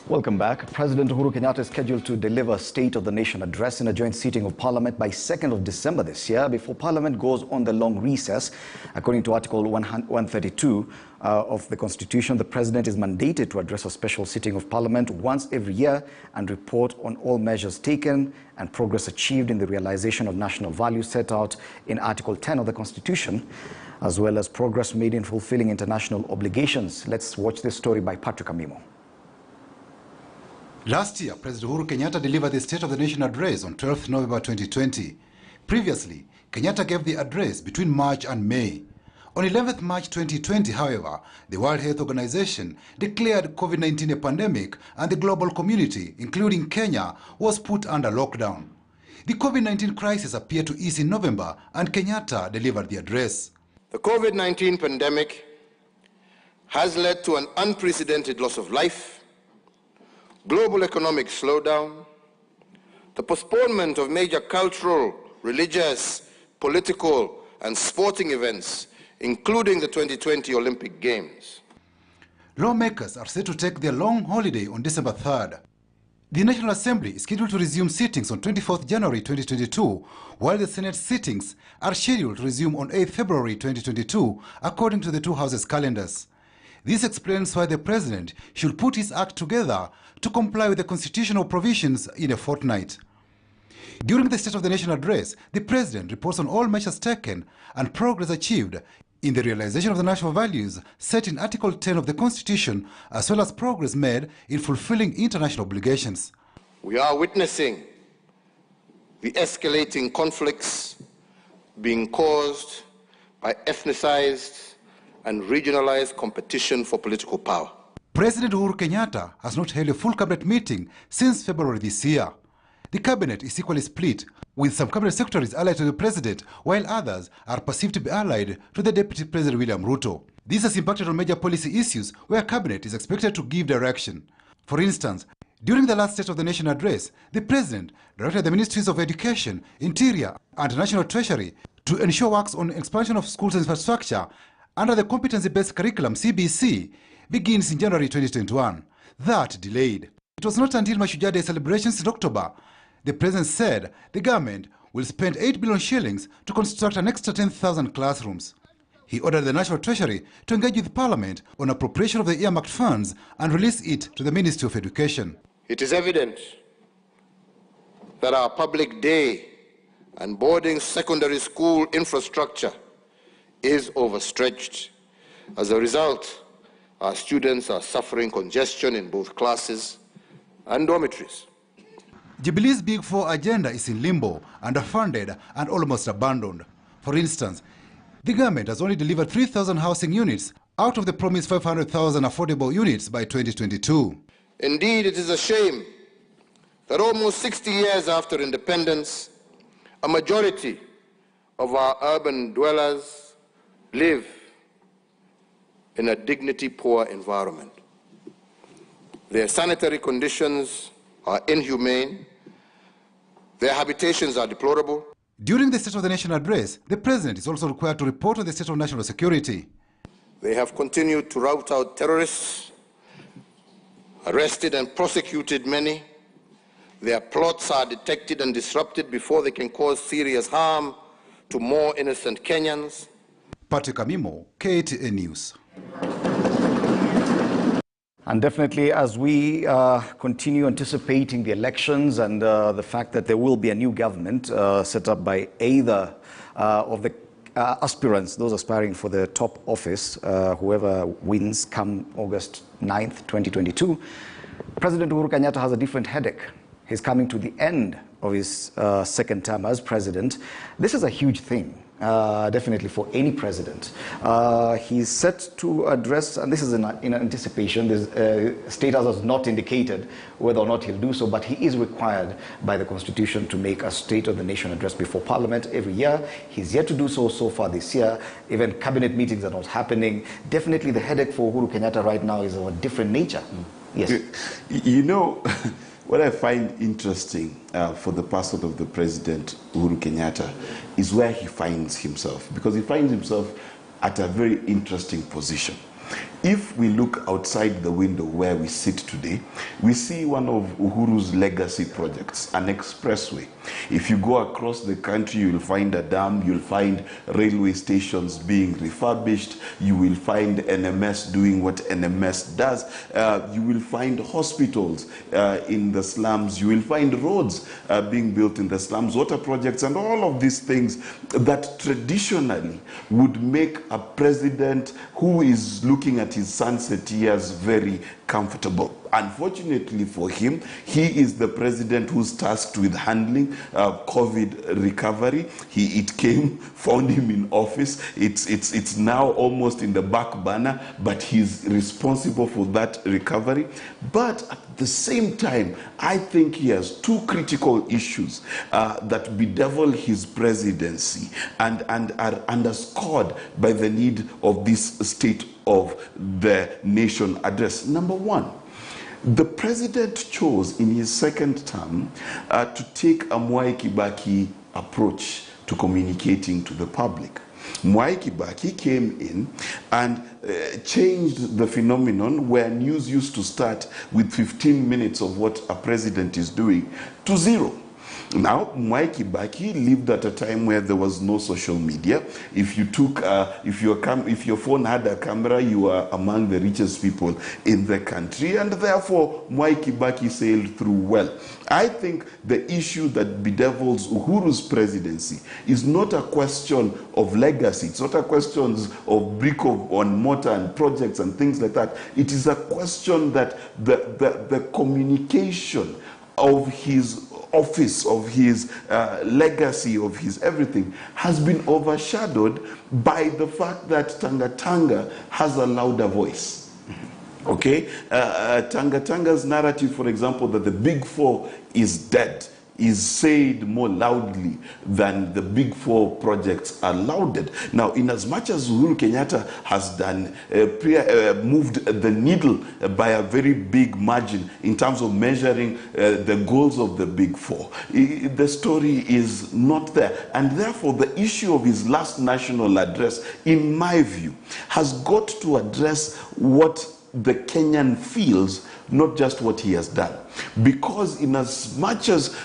Welcome back. President Uhuru Kenyatta is scheduled to deliver a State of the Nation address in a joint sitting of Parliament by 2nd of December this year, before Parliament goes on the long recess. According to Article 132 of the Constitution, the President is mandated to address a special sitting of Parliament once every year and report on all measures taken and progress achieved in the realization of national values set out in Article 10 of the Constitution, as well as progress made in fulfilling international obligations. Let's watch this story by Patrick Amimo. Last year, President Uhuru Kenyatta delivered the State of the Nation address on 12th November 2020. Previously, Kenyatta gave the address between March and May. On 11th March 2020, however, the World Health Organization declared COVID-19 a pandemic and the global community, including Kenya, was put under lockdown. The COVID-19 crisis appeared to ease in November and Kenyatta delivered the address. The COVID-19 pandemic has led to an unprecedented loss of life, global economic slowdown, the postponement of major cultural, religious, political, and sporting events, including the 2020 Olympic Games. Lawmakers are set to take their long holiday on December 3rd. The National Assembly is scheduled to resume sittings on 24th January 2022, while the Senate sittings are scheduled to resume on 8th February 2022, according to the two houses' calendars. This explains why the President should put his act together to comply with the constitutional provisions in a fortnight. During the State of the Nation address, the President reports on all measures taken and progress achieved in the realization of the national values set in Article 10 of the Constitution, as well as progress made in fulfilling international obligations. We are witnessing the escalating conflicts being caused by ethnicized and regionalized competition for political power. President Uhuru Kenyatta has not held a full cabinet meeting since February this year. The cabinet is equally split, with some cabinet secretaries allied to the president, while others are perceived to be allied to the Deputy President William Ruto. This has impacted on major policy issues where cabinet is expected to give direction. For instance, during the last State of the Nation address, the president directed the Ministries of Education, Interior, and National Treasury to ensure works on expansion of schools infrastructure under the competency-based curriculum CBC begins in January 2021. That delayed. It was not until Mashujaa Day celebrations in October the President said the government will spend 8 billion shillings to construct an extra 10,000 classrooms. He ordered the National Treasury to engage with Parliament on appropriation of the earmarked funds and release it to the Ministry of Education. It is evident that our public day and boarding secondary school infrastructure is overstretched. As a result, our students are suffering congestion in both classes and dormitories. Jubilee's Big Four agenda is in limbo, underfunded and almost abandoned. For instance, the government has only delivered 3,000 housing units out of the promised 500,000 affordable units by 2022. Indeed, it is a shame that almost 60 years after independence, a majority of our urban dwellers live in a dignity-poor environment. Their sanitary conditions are inhumane. Their habitations are deplorable. During the State of the Nation address, the President is also required to report on the state of national security. They have continued to rout out terrorists, arrested and prosecuted many. Their plots are detected and disrupted before they can cause serious harm to more innocent Kenyans. Patrick Amimo, KTN News. And definitely, as we continue anticipating the elections and the fact that there will be a new government set up by either of the aspirants, those aspiring for the top office, whoever wins come August 9th, 2022, President Uhuru Kenyatta has a different headache. He's coming to the end of his second term as president. This is a huge thing. Definitely for any president. He's set to address, and this is in anticipation, this status has not indicated whether or not he'll do so, but he is required by the Constitution to make a State of the Nation address before Parliament every year. He's yet to do so far this year. Even cabinet meetings are not happening. Definitely the headache for Uhuru Kenyatta right now is of a different nature. Yes. You know, what I find interesting for the person of the President, Uhuru Kenyatta, is where he finds himself. Because he finds himself at a very interesting position. If we look outside the window where we sit today, we see one of Uhuru's legacy projects, an expressway. If you go across the country, you'll find a dam, you'll find railway stations being refurbished, you will find NMS doing what NMS does, you will find hospitals in the slums, you will find roads being built in the slums, water projects, and all of these things that traditionally would make a president who is looking at his sunset years very comfortable. Unfortunately for him, he is the president who's tasked with handling COVID recovery. It came, found him in office. It's now almost in the back burner, but he's responsible for that recovery. But at the same time, I think he has two critical issues that bedevil his presidency and are underscored by the need of this State of the Nation address. Number one, the president chose in his second term to take a Mwai Kibaki approach to communicating to the public. Mwai Kibaki came in and changed the phenomenon where news used to start with 15 minutes of what a president is doing to 0. Now, Mwai Kibaki lived at a time where there was no social media. If you took, if your phone had a camera, you were among the richest people in the country, and therefore Mwai Kibaki sailed through well. I think the issue that bedevils Uhuru's presidency is not a question of legacy. It's not a question of brick on mortar and projects and things like that. It is a question that the communication of his office, of his legacy, of his everything, has been overshadowed by the fact that Tanga Tanga has a louder voice. Okay? Tanga Tanga's narrative, for example, that the Big Four is dead, is said more loudly than the Big Four projects are lauded. Now, in as much as Uhuru Kenyatta has done, moved the needle by a very big margin in terms of measuring the goals of the Big Four, the story is not there. And therefore, the issue of his last national address, in my view, has got to address what the Kenyan feels, not just what he has done. Because in as much as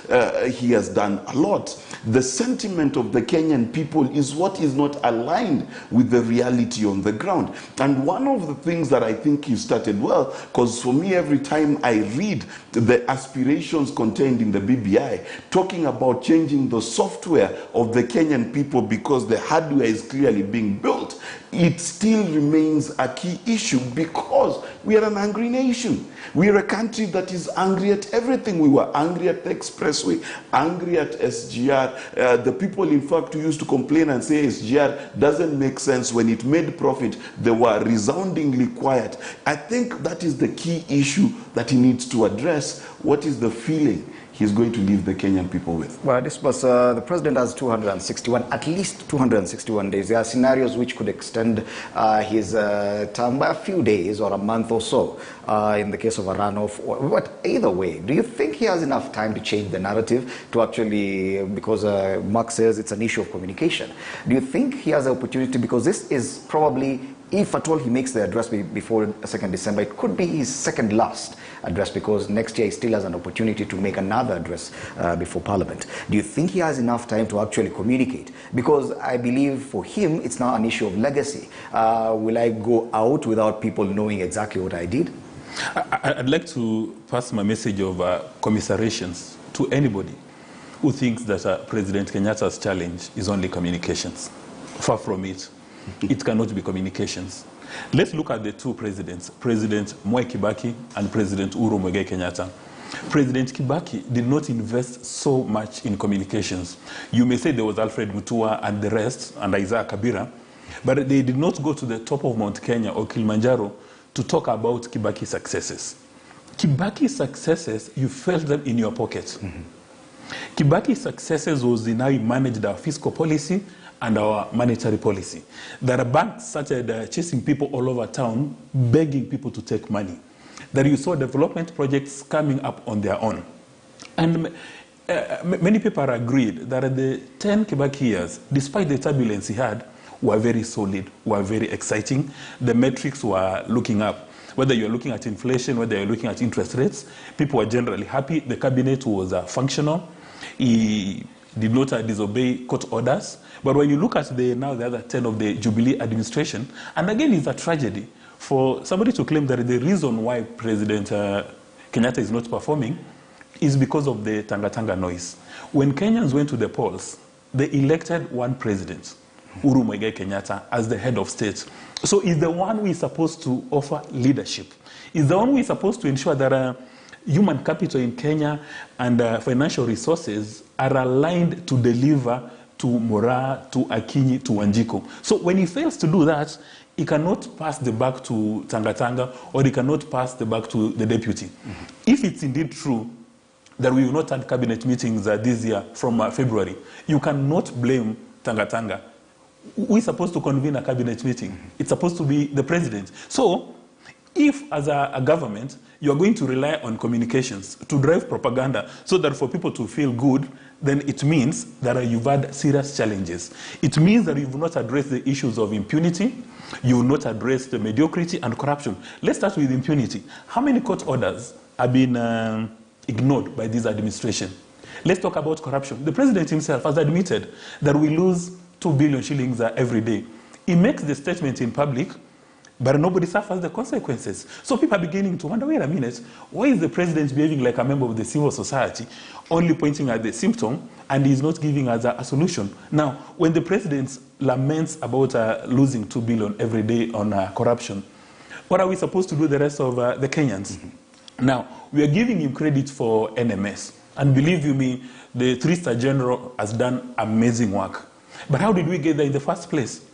he has done a lot, the sentiment of the Kenyan people is what is not aligned with the reality on the ground. And one of the things that I think he started well, because for me, every time I read the aspirations contained in the BBI, talking about changing the software of the Kenyan people because the hardware is clearly being built, it still remains a key issue because we are an angry nation. We are a country that is angry at everything. We were angry at the expressway, angry at SGR. The people, in fact, who used to complain and say SGR doesn't make sense when it made profit, they were resoundingly quiet. I think that is the key issue that he needs to address. What is the feeling he's going to leave the Kenyan people with? Well, this was, the president has 261, at least 261 days. There are scenarios which could extend his term by a few days or a month or so in the case of a runoff. But either way, do you think he has enough time to change the narrative to actually, because Mark says it's an issue of communication, do you think he has the opportunity, because this is probably, if at all he makes the address before 2nd December, it could be his second last address, because next year he still has an opportunity to make another address before Parliament. Do you think he has enough time to actually communicate? Because I believe for him, it's now an issue of legacy. Will I go out without people knowing exactly what I did? I'd like to pass my message of commiserations to anybody who thinks that President Kenyatta's challenge is only communications. Far from it. It cannot be communications. Let's look at the two presidents, President Mwai Kibaki and President Uhuru Muigai Kenyatta. President Kibaki did not invest so much in communications. You may say there was Alfred Mutua and the rest, and Isaiah Kabira, but they did not go to the top of Mount Kenya or Kilimanjaro to talk about Kibaki's successes. Kibaki's successes, you felt them in your pocket. Mm-hmm. Kibaki's successes was in how he managed our fiscal policy and our monetary policy. That a bank started chasing people all over town, begging people to take money. That you saw development projects coming up on their own. And many people are agreed that at the 10 Kibaki years, despite the turbulence he had, were very solid, were very exciting. The metrics were looking up. Whether you're looking at inflation, whether you're looking at interest rates, people were generally happy. The cabinet was functional. He did not disobey court orders. But when you look at now the other 10 of the Jubilee administration, and again, it's a tragedy for somebody to claim that the reason why President Kenyatta is not performing is because of the Tanga noise. When Kenyans went to the polls, they elected one president, Uhuru Kenyatta, as the head of state. So he's the one who is supposed to offer leadership. He's the one who is supposed to ensure that human capital in Kenya and financial resources are aligned to deliver to Mora, to Akinyi, to Wanjiko. So when he fails to do that, he cannot pass the buck to Tanga, or he cannot pass the buck to the deputy. Mm-hmm. If it's indeed true that we will not have cabinet meetings this year from February, you cannot blame Tanga. Who is supposed to convene a cabinet meeting? Mm-hmm. It's supposed to be the president. So if, as a government, you are going to rely on communications to drive propaganda so that for people to feel good, then it means that you've had serious challenges. It means that you've not addressed the issues of impunity, you will not address the mediocrity and corruption. Let's start with impunity. How many court orders have been ignored by this administration? Let's talk about corruption. The president himself has admitted that we lose 2 billion shillings every day. He makes the statement in public, but nobody suffers the consequences. So people are beginning to wonder, wait a minute, why is the president behaving like a member of the civil society, only pointing at the symptom, and he's not giving us a solution? Now, when the president laments about losing 2 billion every day on corruption, what are we supposed to do the rest of the Kenyans? Mm-hmm. Now, we are giving him credit for NMS, and believe you me, the 3-star general has done amazing work. But how did we get there in the first place?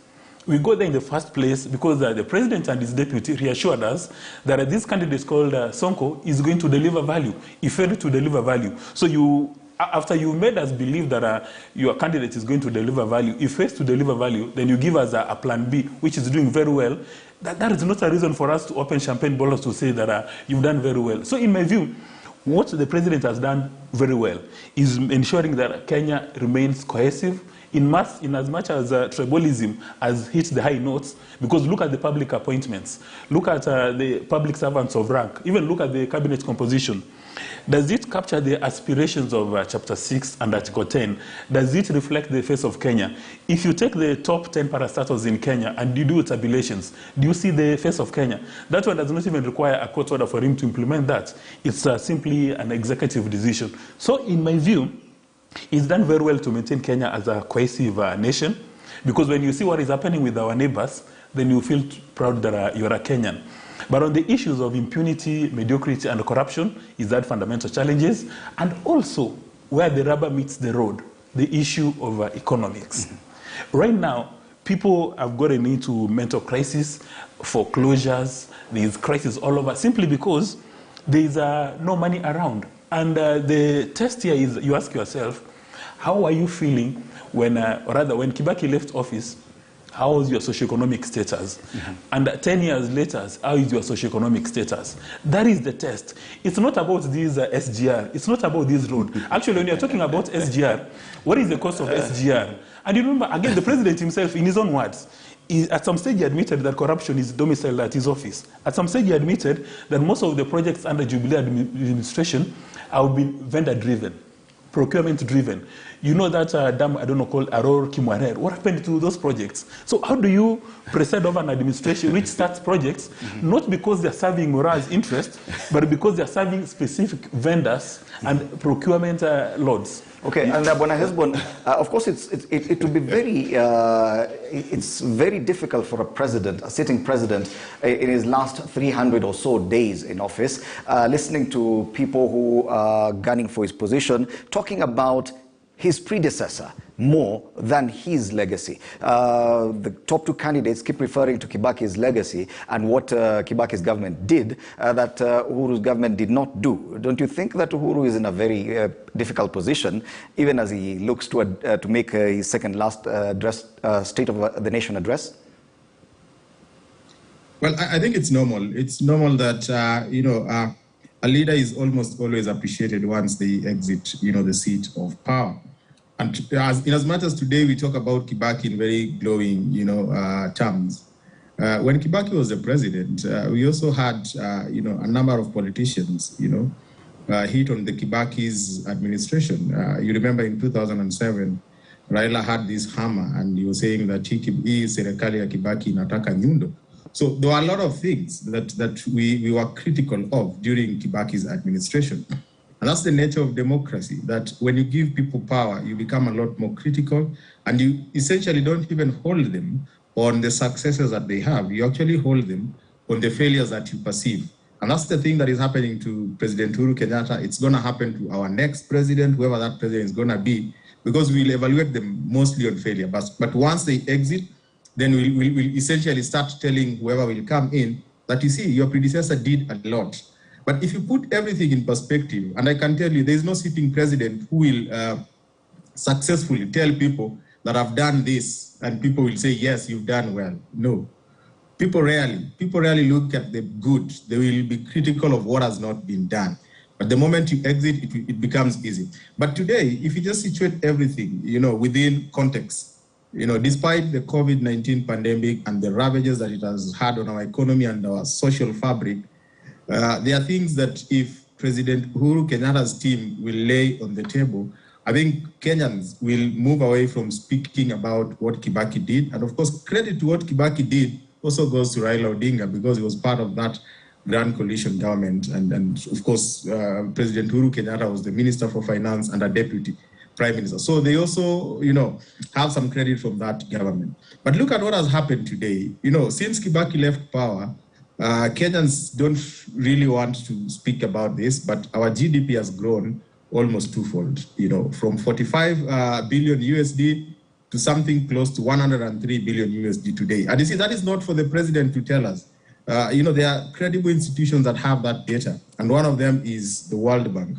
We got there in the first place because the president and his deputy reassured us that this candidate called Sonko is going to deliver value. He failed to deliver value. So after you made us believe that your candidate is going to deliver value, if he fails to deliver value, then you give us a plan B, which is doing very well. That is not a reason for us to open champagne bottles to say that you've done very well. So in my view, what the president has done very well is ensuring that Kenya remains cohesive, in as much as tribalism has hit the high notes, because look at the public appointments, look at the public servants of rank, even look at the cabinet composition. Does it capture the aspirations of Chapter 6 and Article 10? Does it reflect the face of Kenya? If you take the top 10 parastatals in Kenya and you do tabulations, do you see the face of Kenya? That one does not even require a court order for him to implement that. It's simply an executive decision. So in my view, it's done very well to maintain Kenya as a cohesive nation, because when you see what is happening with our neighbors, then you feel proud that you're a Kenyan. But on the issues of impunity, mediocrity, and corruption, is that fundamental challenges, and also where the rubber meets the road, the issue of economics. Mm-hmm. Right now, people have gotten into mental crisis, foreclosures, there's crisis all over, simply because there's no money around. And the test here is, you ask yourself, how are you feeling when Kibaki left office? How was your socioeconomic status? Mm-hmm. And 10 years later, how is your socioeconomic status? That is the test. It's not about this SGR. It's not about this road. Actually, when you're talking about SGR, what is the cost of SGR? And you remember, again, the president himself, in his own words, at some stage he admitted that corruption is domiciled at his office. At some stage he admitted that most of the projects under Jubilee administration have been vendor-driven, procurement-driven. You know that dam, I don't know, called Aror Kimwarer. What happened to those projects? So how do you preside over an administration which starts projects, not because they're serving Mora's interest, but because they're serving specific vendors and procurement lords? Okay, and Bwana Hesbon, of course, it would be very, it's very difficult for a president, a sitting president, in his last 300 or so days in office, listening to people who are gunning for his position, talking about his predecessor more than his legacy. The top two candidates keep referring to Kibaki's legacy and what Kibaki's government did that Uhuru's government did not do. Don't you think that Uhuru is in a very difficult position, even as he looks to make his second last State of the Nation address? Well, I think it's normal. It's normal that, a leader is almost always appreciated once they exit, the seat of power. And in as much as today we talk about Kibaki in very glowing, terms, when Kibaki was the president, we also had, a number of politicians, hit on the Kibaki's administration. You remember in 2007, Raila had this hammer and he was saying that hii serikali ya Kibaki inataka nyundo. So there were a lot of things that we were critical of during Kibaki's administration. And that's the nature of democracy, that when you give people power, you become a lot more critical and you essentially don't even hold them on the successes that they have. You actually hold them on the failures that you perceive. And that's the thing that is happening to President Uhuru Kenyatta. It's going to happen to our next president, whoever that president is going to be, because we'll evaluate them mostly on failure. But once they exit, then we'll essentially start telling whoever will come in that, you see, your predecessor did a lot. But if you put everything in perspective, and I can tell you, there's no sitting president who will successfully tell people that I've done this, and people will say, yes, you've done well. No. People rarely look at the good. They will be critical of what has not been done. But the moment you exit, it becomes easy. But today, if you just situate everything, within context, despite the COVID-19 pandemic and the ravages that it has had on our economy and our social fabric, there are things that if President Uhuru Kenyatta's team will lay on the table, I think Kenyans will move away from speaking about what Kibaki did. And of course, credit to what Kibaki did also goes to Raila Odinga, because he was part of that grand coalition government. And of course, President Uhuru Kenyatta was the Minister for Finance and a Deputy Prime Minister. So they also, have some credit from that government. But look at what has happened today. Since Kibaki left power, Kenyans don't really want to speak about this, but our GDP has grown almost twofold, from 45 billion USD to something close to 103 billion USD today. And you see, that is not for the president to tell us. There are credible institutions that have that data, and one of them is the World Bank.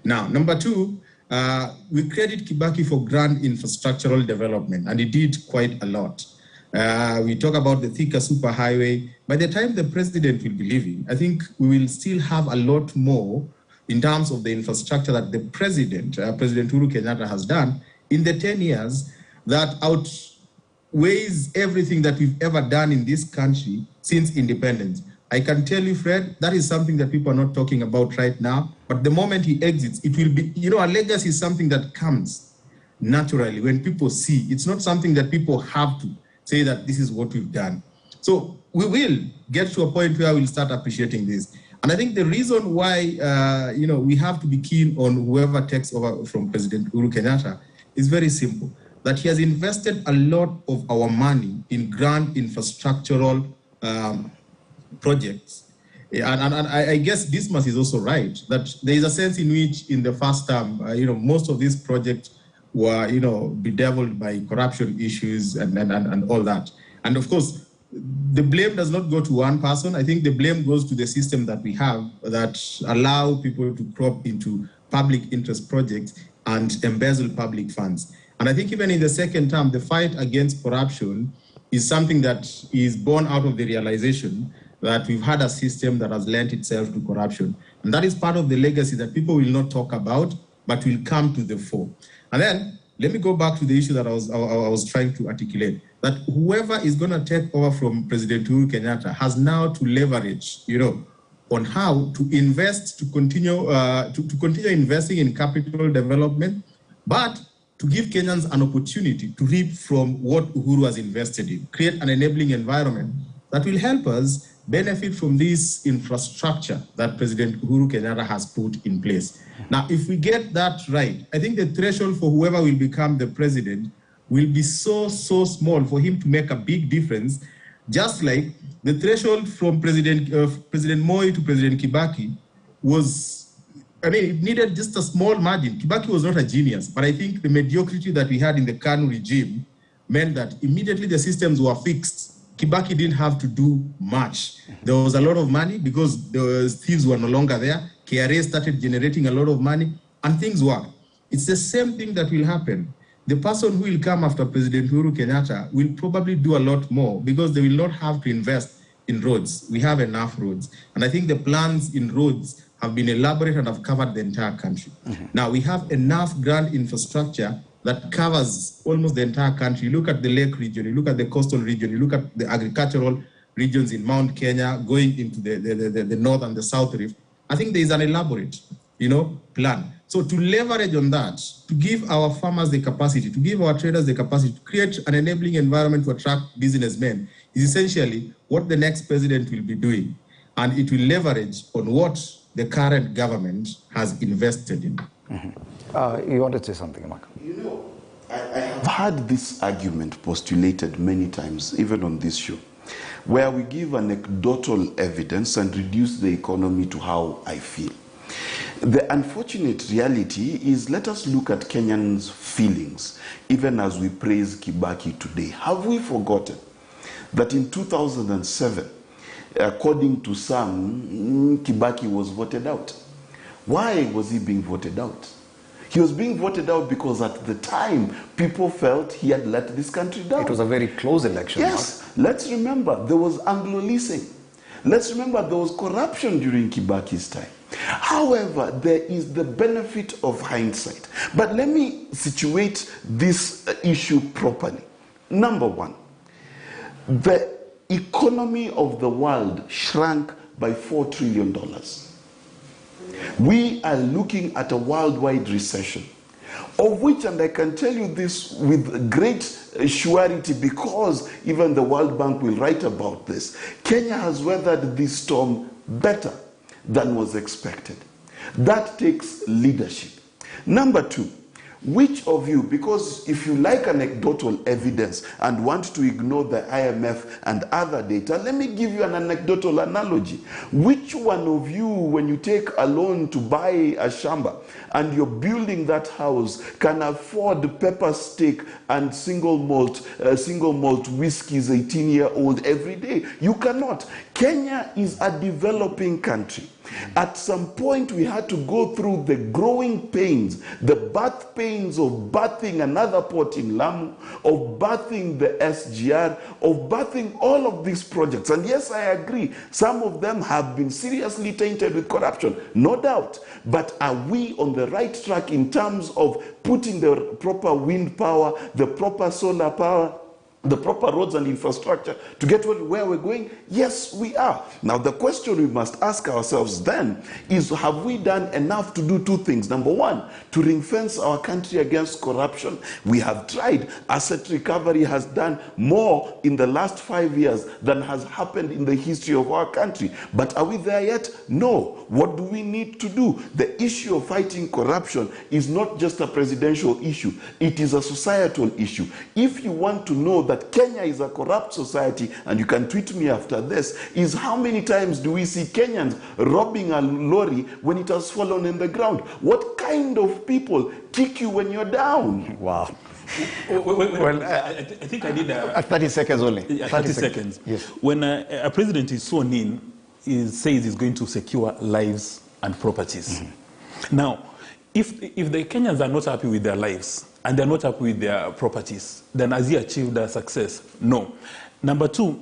Now, number two, we credit Kibaki for grand infrastructural development, and he did quite a lot. We talk about the Thika superhighway. By the time the president will be leaving, I think we will still have a lot more in terms of the infrastructure that the president, President Uhuru Kenyatta, has done in the 10 years that outweighs everything that we've ever done in this country since independence. I can tell you, Fred, that is something that people are not talking about right now. But the moment he exits, it will be, a legacy is something that comes naturally when people see. It's not something that people have to say that this is what we've done. So we will get to a point where we'll start appreciating this. And I think the reason why, we have to be keen on whoever takes over from President Uhuru Kenyatta is very simple, that he has invested a lot of our money in grand infrastructural projects. And I guess Dismas is also right, that there is a sense in which in the first term, most of these projects were, bedeviled by corruption issues and all that. And of course, the blame does not go to one person. I think the blame goes to the system that we have that allow people to crop into public interest projects and embezzle public funds. And I think even in the second term, the fight against corruption is something that is born out of the realization that we've had a system that has lent itself to corruption. And that is part of the legacy that people will not talk about, but will come to the fore. And then let me go back to the issue that I was trying to articulate, that whoever is going to take over from President Uhuru Kenyatta has now to leverage, on how to invest, to continue investing in capital development, but to give Kenyans an opportunity to reap from what Uhuru has invested in, create an enabling environment that will help us benefit from this infrastructure that President Uhuru Kenyatta has put in place. Now, if we get that right, I think the threshold for whoever will become the president will be so small for him to make a big difference, just like the threshold from President Moi to President Kibaki was, it needed just a small margin. Kibaki was not a genius, but I think the mediocrity that we had in the KANU regime meant that immediately the systems were fixed. Kibaki didn't have to do much. There was a lot of money because the thieves were no longer there. KRA started generating a lot of money and things worked. It's the same thing that will happen. The person who will come after President Uhuru Kenyatta will probably do a lot more because they will not have to invest in roads. We have enough roads. And I think the plans in roads have been elaborate and have covered the entire country. Now we have enough grand infrastructure that covers almost the entire country. You look at the lake region, you look at the coastal region, you look at the agricultural regions in Mount Kenya, going into the north and the south rift. I think there is an elaborate, plan. So to leverage on that, to give our farmers the capacity, to give our traders the capacity, to create an enabling environment to attract businessmen is essentially what the next president will be doing. And it will leverage on what the current government has invested in. You wanted to say something, Mark? I have heard this argument postulated many times, even on this show, where we give anecdotal evidence and reduce the economy to how I feel. The unfortunate reality is, let us look at Kenyans' feelings, even as we praise Kibaki today. Have we forgotten that in 2007, according to some, Kibaki was voted out? Why was he being voted out? He was being voted out because at the time, people felt he had let this country down. It was a very close election. Yes. Let's remember, there was Anglo-leasing. Let's remember, there was corruption during Kibaki's time. However, there is the benefit of hindsight. But let me situate this issue properly. Number one, the economy of the world shrank by $4 trillion. We are looking at a worldwide recession, of which, and I can tell you this with great surety because even the World Bank will write about this, Kenya has weathered this storm better than was expected. That takes leadership. Number two, which of you, because if you like anecdotal evidence and want to ignore the IMF and other data, let me give you an anecdotal analogy. Which one of you, when you take a loan to buy a shamba and you're building that house, can afford pepper steak and single malt whiskeys 18-year-old every day? You cannot. Kenya is a developing country. At some point, we had to go through the growing pains, the birth pains of birthing another port in Lamu, of birthing the SGR, of birthing all of these projects. And yes, I agree, some of them have been seriously tainted with corruption, no doubt. But are we on the right track in terms of putting the proper wind power, the proper solar power, the proper roads and infrastructure to get where we're going? Yes, we are. Now, the question we must ask ourselves then is, have we done enough to do two things? Number one, to ring fence our country against corruption. We have tried. Asset recovery has done more in the last 5 years than has happened in the history of our country. But are we there yet? No. What do we need to do? The issue of fighting corruption is not just a presidential issue. It is a societal issue. If you want to know that Kenya is a corrupt society, and you can tweet me after this, is how many times do we see Kenyans robbing a lorry when it has fallen in the ground? What kind of people kick you when you're down? Wow. Well, I think I did 30 seconds only. 30 seconds. Yes. When a president is sworn in, he says he's going to secure lives and properties. Mm-hmm. Now, if the Kenyans are not happy with their lives and they're not happy with their properties, then has he achieved a success? No. Number two,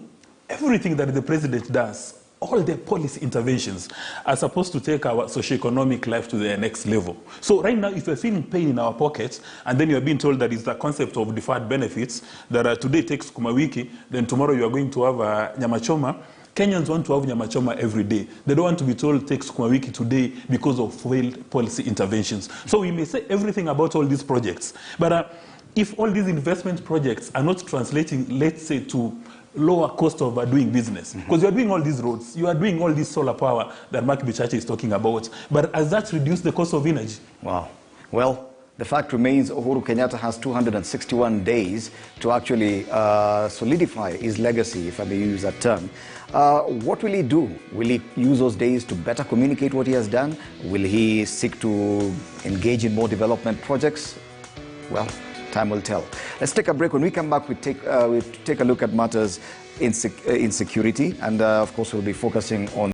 everything that the president does, all the policy interventions are supposed to take our socioeconomic life to the next level. So right now, if we're feeling pain in our pockets, and then you're being told that it's the concept of deferred benefits, that today takes sukuma wiki, then tomorrow you are going to have nyama choma. Kenyans want to have nyama choma every day. They don't want to be told take sukuma wiki today because of failed policy interventions. So we may say everything about all these projects, but if all these investment projects are not translating, let's say, to lower cost of doing business, because you are doing all these roads, you are doing all this solar power that Mark Bichache is talking about, but has that reduced the cost of energy? Wow. Well, the fact remains Uhuru Kenyatta has 261 days to actually solidify his legacy, if I may use that term. What will he do? Will he use those days to better communicate what he has done? Will he seek to engage in more development projects? Well, time will tell. Let's take a break. When we come back, we take a look at matters in security, and of course we'll be focusing on